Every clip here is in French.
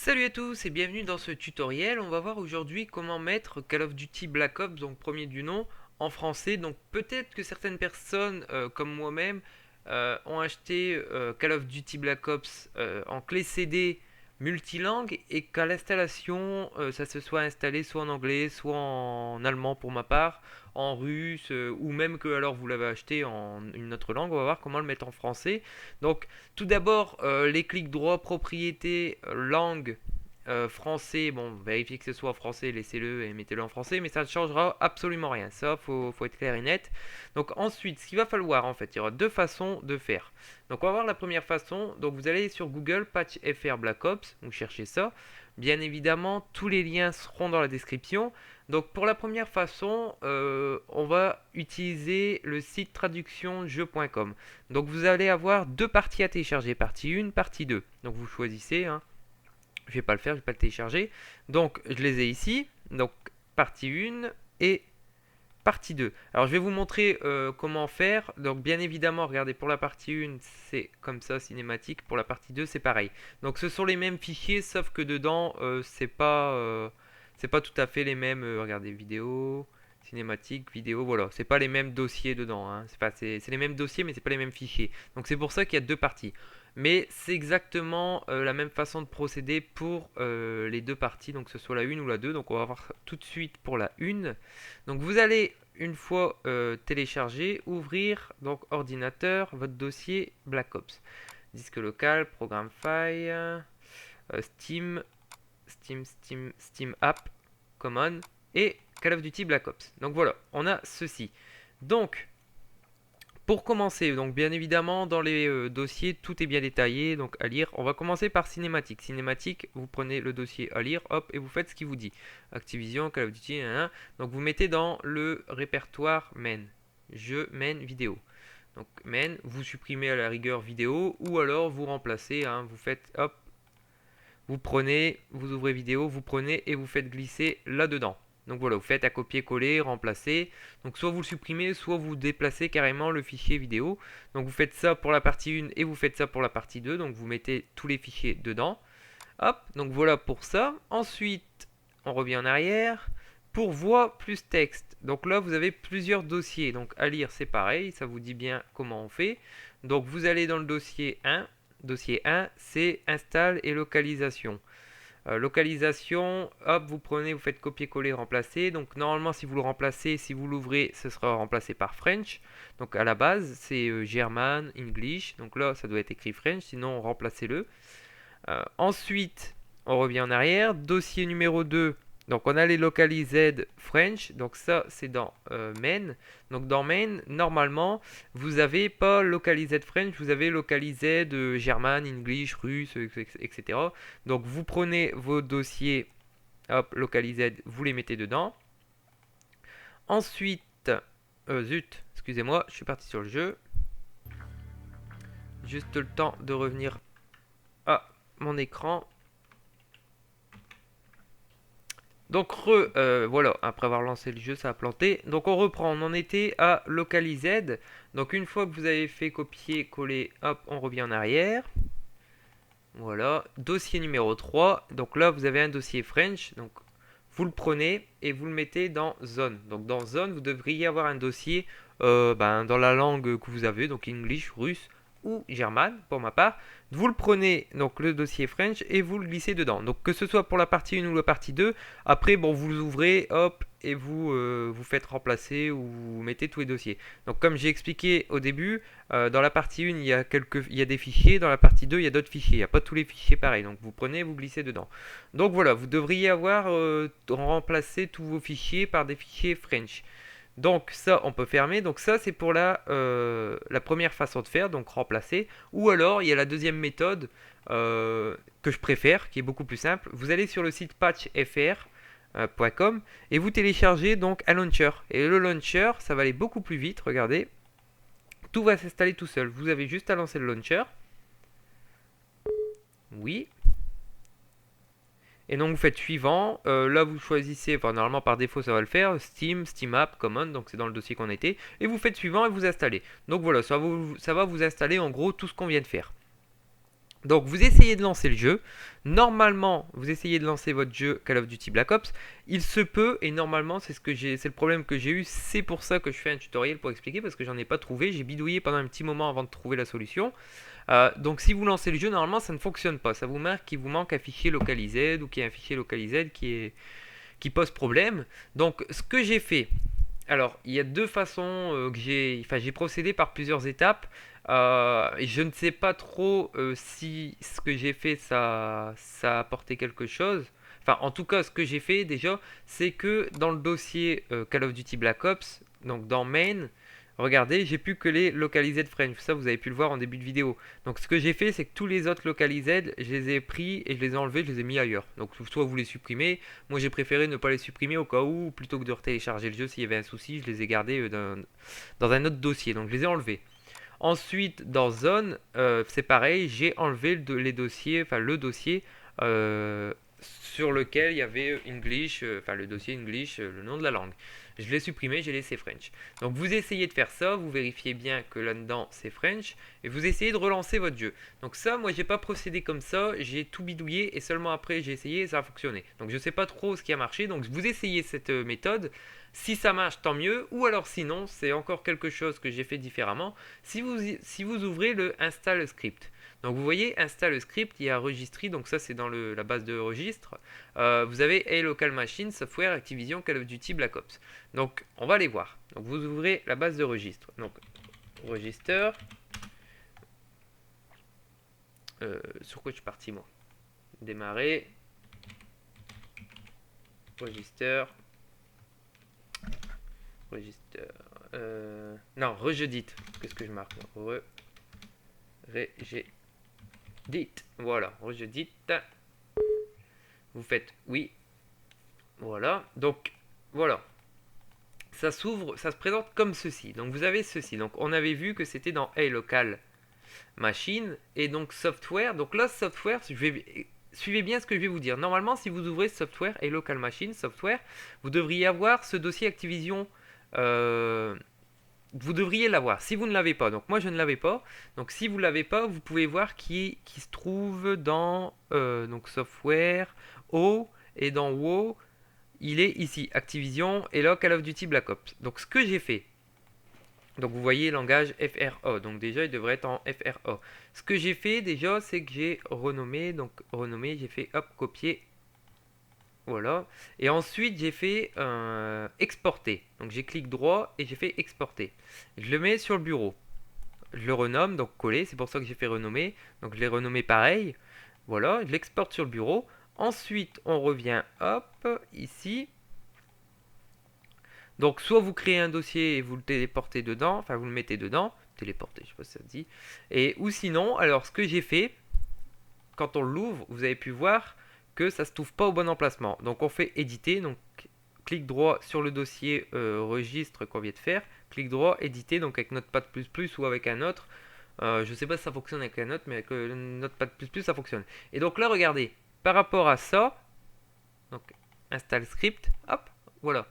Salut à tous et bienvenue dans ce tutoriel. On va voir aujourd'hui comment mettre Call of Duty Black Ops, donc premier du nom, en français. Donc peut-être que certaines personnes, comme moi-même, ont acheté Call of Duty Black Ops en clé CD multilingue et qu'à l'installation, ça se soit installé soit en anglais, soit en allemand pour ma part, en russe, ou même que alors vous l'avez acheté en une autre langue. On va voir comment le mettre en français. Donc tout d'abord, les clics droits, propriété, langue, français. Bon, vérifiez que ce soit français, laissez-le et mettez-le en français, mais ça ne changera absolument rien. Ça, faut être clair et net. Donc ensuite, ce qu'il va falloir, en fait, il y aura deux façons de faire. Donc on va voir la première façon. Donc vous allez sur Google, Patch FR Black Ops, vous cherchez ça. Bien évidemment, tous les liens seront dans la description. Donc pour la première façon, on va utiliser le site traductionjeu.com. Donc vous allez avoir deux parties à télécharger, partie 1, partie 2. Donc vous choisissez, hein. Je ne vais pas le faire, je ne vais pas le télécharger. Donc je les ai ici. Donc partie 1 et partie 2. Alors je vais vous montrer comment faire. Donc bien évidemment, regardez, pour la partie 1, c'est comme ça, cinématique. Pour la partie 2, c'est pareil. Donc ce sont les mêmes fichiers, sauf que dedans, c'est pas tout à fait les mêmes. Regardez, vidéo, cinématique, vidéo, voilà. C'est pas les mêmes dossiers dedans, hein. C'est les mêmes dossiers, mais c'est pas les mêmes fichiers. Donc c'est pour ça qu'il y a deux parties. Mais c'est exactement la même façon de procéder pour les deux parties, donc que ce soit la 1 ou la 2. Donc on va voir tout de suite pour la 1. Donc vous allez, une fois téléchargé, ouvrir donc ordinateur, votre dossier Black Ops. Disque local, programme file, Steam, Steam App, Common et Call of Duty Black Ops. Donc voilà, on a ceci. Donc pour commencer, donc bien évidemment dans les dossiers tout est bien détaillé, donc à lire. On va commencer par cinématique. Cinématique, vous prenez le dossier à lire, hop, et vous faites ce qu'il vous dit. Activision, Call of Duty, donc vous mettez dans le répertoire main, jeu main vidéo. Donc main, vous supprimez à la rigueur vidéo ou alors vous remplacez, hein, vous faites hop, vous prenez, vous ouvrez vidéo, vous prenez et vous faites glisser là-dedans. Donc voilà, vous faites à copier-coller, remplacer. Donc soit vous le supprimez, soit vous déplacez carrément le fichier vidéo. Donc vous faites ça pour la partie 1 et vous faites ça pour la partie 2. Donc vous mettez tous les fichiers dedans. Hop, donc voilà pour ça. Ensuite, on revient en arrière. Pour voix plus texte. Donc là, vous avez plusieurs dossiers. Donc à lire, c'est pareil, ça vous dit bien comment on fait. Donc vous allez dans le dossier 1. Dossier 1, c'est install et localisation. Localisation, hop, vous prenez, vous faites copier-coller, remplacer. Donc normalement, si vous le remplacez, si vous l'ouvrez, ce sera remplacé par French. Donc à la base, c'est German, English. Donc là, ça doit être écrit French, sinon remplacez-le. Ensuite, on revient en arrière. Dossier numéro 2. Donc on a les localized French. Donc ça, c'est dans main. Donc dans main, normalement, vous n'avez pas localized French, vous avez localized German, English, russe, etc. Donc vous prenez vos dossiers, hop, localized, vous les mettez dedans. Ensuite, zut, excusez-moi, je suis parti sur le jeu. Juste le temps de revenir à mon écran. Donc voilà, après avoir lancé le jeu, ça a planté. Donc on reprend, on en était à localized. Donc une fois que vous avez fait copier-coller, hop, on revient en arrière. Voilà, dossier numéro 3. Donc là, vous avez un dossier French. Donc vous le prenez et vous le mettez dans Zone. Donc dans Zone, vous devriez avoir un dossier dans la langue que vous avez, donc English, russe ou German pour ma part. Vous le prenez, donc le dossier French, et vous le glissez dedans. Donc que ce soit pour la partie 1 ou la partie 2, après, bon, vous l'ouvrez, hop, et vous faites remplacer ou vous mettez tous les dossiers. Donc comme j'ai expliqué au début, dans la partie 1, il y a des fichiers, dans la partie 2, il y a d'autres fichiers. Il n'y a pas tous les fichiers pareils. Donc vous prenez, vous glissez dedans. Donc voilà, vous devriez avoir remplacé tous vos fichiers par des fichiers French. Donc ça, on peut fermer. Donc ça, c'est pour la première façon de faire, donc remplacer. Ou alors, il y a la deuxième méthode que je préfère, qui est beaucoup plus simple. Vous allez sur le site patchfr.com et vous téléchargez donc un launcher. Et le launcher, ça va aller beaucoup plus vite, regardez. Tout va s'installer tout seul. Vous avez juste à lancer le launcher. Oui. Et donc vous faites suivant, là vous choisissez, enfin normalement par défaut ça va le faire, Steam, Steam App, Common, donc c'est dans le dossier qu'on était, et vous faites suivant et vous installez. Donc voilà, ça va vous installer en gros tout ce qu'on vient de faire. Donc vous essayez de lancer le jeu. Normalement, vous essayez de lancer votre jeu Call of Duty Black Ops. Il se peut, et normalement, c'est le problème que j'ai eu. C'est pour ça que je fais un tutoriel pour expliquer, parce que j'en ai pas trouvé. J'ai bidouillé pendant un petit moment avant de trouver la solution. Donc si vous lancez le jeu, normalement ça ne fonctionne pas. Ça vous marque qu'il vous manque un fichier localised ou qu'il y a un fichier localised qui pose problème. Donc ce que j'ai fait, alors il y a deux façons j'ai procédé par plusieurs étapes. Et je ne sais pas trop si ce que j'ai fait ça a apporté quelque chose. Enfin, en tout cas, ce que j'ai fait déjà, c'est que dans le dossier Call of Duty Black Ops, donc dans Main, regardez, j'ai plus que les localized French. Ça, vous avez pu le voir en début de vidéo. Donc, ce que j'ai fait, c'est que tous les autres localized, je les ai pris et je les ai enlevés, je les ai mis ailleurs. Donc, soit vous les supprimez. Moi, j'ai préféré ne pas les supprimer au cas où, plutôt que de retélécharger le jeu s'il y avait un souci, je les ai gardés dans un autre dossier. Donc, je les ai enlevés. Ensuite, dans Zone, c'est pareil, j'ai enlevé les dossiers, enfin le dossier sur lequel il y avait English, enfin le dossier English, le nom de la langue. Je l'ai supprimé, j'ai laissé French. Donc vous essayez de faire ça, vous vérifiez bien que là-dedans c'est French, et vous essayez de relancer votre jeu. Donc ça, moi j'ai pas procédé comme ça, j'ai tout bidouillé, et seulement après j'ai essayé et ça a fonctionné. Donc je sais pas trop ce qui a marché, donc vous essayez cette méthode. Si ça marche, tant mieux, ou alors sinon, c'est encore quelque chose que j'ai fait différemment. Si vous ouvrez le install script, donc vous voyez install script, il y a registry, donc ça c'est dans la base de registre. Vous avez A local machine, software, Activision, Call of Duty, Black Ops. Donc on va les voir. Donc vous ouvrez la base de registre. Donc register. Sur quoi je suis parti moi? Démarrer. Register. Register. Non, regedit. Qu'est-ce que je marque? Regedit. Voilà, regedit. Vous faites oui. Voilà. Donc, voilà. Ça s'ouvre, ça se présente comme ceci. Donc, vous avez ceci. Donc, on avait vu que c'était dans A local machine et donc software. Donc là, software, suivez bien ce que je vais vous dire. Normalement, si vous ouvrez software et local machine, software, vous devriez avoir ce dossier Activision. Vous devriez l'avoir si vous ne l'avez pas. Donc moi je ne l'avais pas. Donc si vous ne l'avez pas, vous pouvez voir qui se trouve dans donc software, O, et dans WoW, il est ici, Activision, et là Call of Duty Black Ops. Donc ce que j'ai fait, donc vous voyez langage FRA, donc déjà il devrait être en FRA. Ce que j'ai fait déjà, c'est que j'ai renommé, j'ai fait hop, copier. Voilà. Et ensuite, j'ai fait exporter. Donc, j'ai clic droit et j'ai fait exporter. Je le mets sur le bureau. Je le renomme, donc coller. C'est pour ça que j'ai fait renommer. Donc, je l'ai renommé pareil. Voilà. Je l'exporte sur le bureau. Ensuite, on revient, hop, ici. Donc, soit vous créez un dossier et vous le téléportez dedans. Enfin, vous le mettez dedans. Téléporter, je sais pas si ça se dit. Ou sinon, alors, ce que j'ai fait, quand on l'ouvre, vous avez pu voir que ça ne se trouve pas au bon emplacement. Donc on fait éditer, donc clic droit sur le dossier registre qu'on vient de faire, clic droit, éditer, donc avec Notepad++ ou avec un autre. Je ne sais pas si ça fonctionne avec un autre, mais avec Notepad++ ça fonctionne. Et donc là, regardez, par rapport à ça, donc install script, hop, voilà.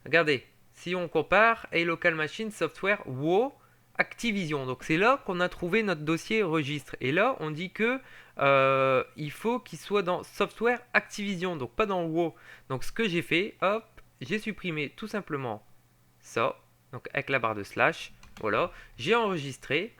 Regardez, si on compare, A local machine, software, WoW, Activision. Donc c'est là qu'on a trouvé notre dossier registre. Et là, on dit que il faut qu'il soit dans software Activision, donc pas dans WoW. Donc ce que j'ai fait, hop, j'ai supprimé tout simplement ça, donc avec la barre de slash, voilà. J'ai enregistré,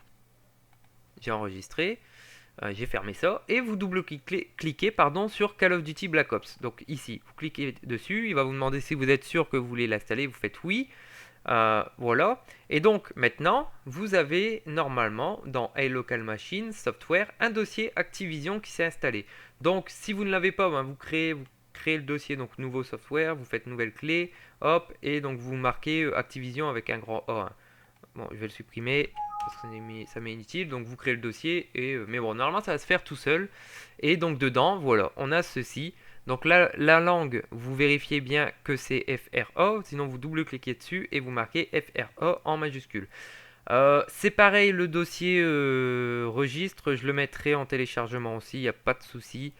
j'ai fermé ça, et vous double-cliquez sur Call of Duty Black Ops. Donc ici, vous cliquez dessus, il va vous demander si vous êtes sûr que vous voulez l'installer, vous faites oui. Voilà. Et donc maintenant, vous avez normalement dans A local machine software un dossier Activision qui s'est installé. Donc si vous ne l'avez pas, ben, vous créez le dossier, donc nouveau software, vous faites nouvelle clé, hop, et donc vous marquez Activision avec un grand A. Bon, je vais le supprimer parce que ça m'est inutile. Donc vous créez le dossier, mais bon, normalement ça va se faire tout seul. Et donc dedans, voilà, on a ceci. Donc là, la langue, vous vérifiez bien que c'est FRA, sinon vous double-cliquez dessus et vous marquez FRA en majuscule. C'est pareil, le dossier registre, je le mettrai en téléchargement aussi, il n'y a pas de souci.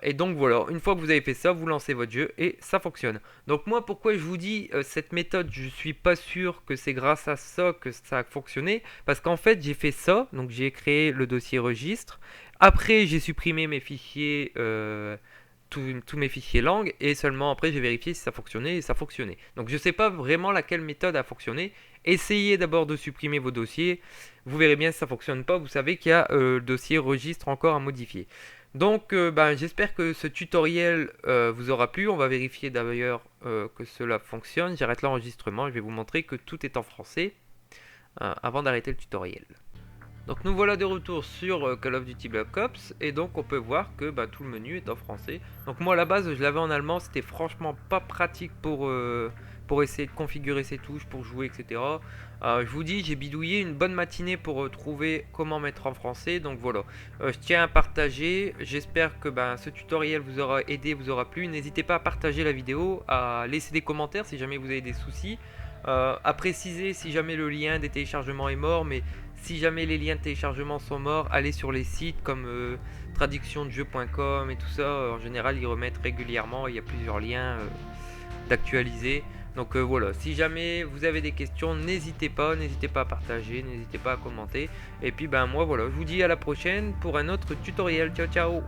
Et donc voilà, une fois que vous avez fait ça, vous lancez votre jeu et ça fonctionne. Donc moi, pourquoi je vous dis cette méthode, je suis pas sûr que c'est grâce à ça que ça a fonctionné, parce qu'en fait j'ai fait ça, donc j'ai créé le dossier registre. Après, j'ai supprimé mes fichiers, tous mes fichiers langues, et seulement après, j'ai vérifié si ça fonctionnait, et ça fonctionnait. Donc, je ne sais pas vraiment laquelle méthode a fonctionné. Essayez d'abord de supprimer vos dossiers. Vous verrez bien si ça ne fonctionne pas. Vous savez qu'il y a le dossier registre encore à modifier. Donc, ben, j'espère que ce tutoriel vous aura plu. On va vérifier d'ailleurs que cela fonctionne. J'arrête l'enregistrement. Je vais vous montrer que tout est en français avant d'arrêter le tutoriel. Donc nous voilà de retour sur Call of Duty Black Ops, et donc on peut voir que bah, tout le menu est en français. Donc moi à la base je l'avais en allemand, c'était franchement pas pratique pour essayer de configurer ses touches, pour jouer, etc. Je vous dis, j'ai bidouillé une bonne matinée pour trouver comment mettre en français, donc voilà. Je tiens à partager, j'espère que bah, ce tutoriel vous aura aidé, vous aura plu. N'hésitez pas à partager la vidéo, à laisser des commentaires si jamais vous avez des soucis. À préciser si jamais le lien des téléchargements est mort, mais si jamais les liens de téléchargement sont morts, allez sur les sites comme traductiondejeu.com et tout ça. En général, ils remettent régulièrement. Il y a plusieurs liens d'actualiser. Donc voilà, si jamais vous avez des questions, n'hésitez pas à partager, n'hésitez pas à commenter. Et puis ben moi voilà, je vous dis à la prochaine pour un autre tutoriel. Ciao ciao.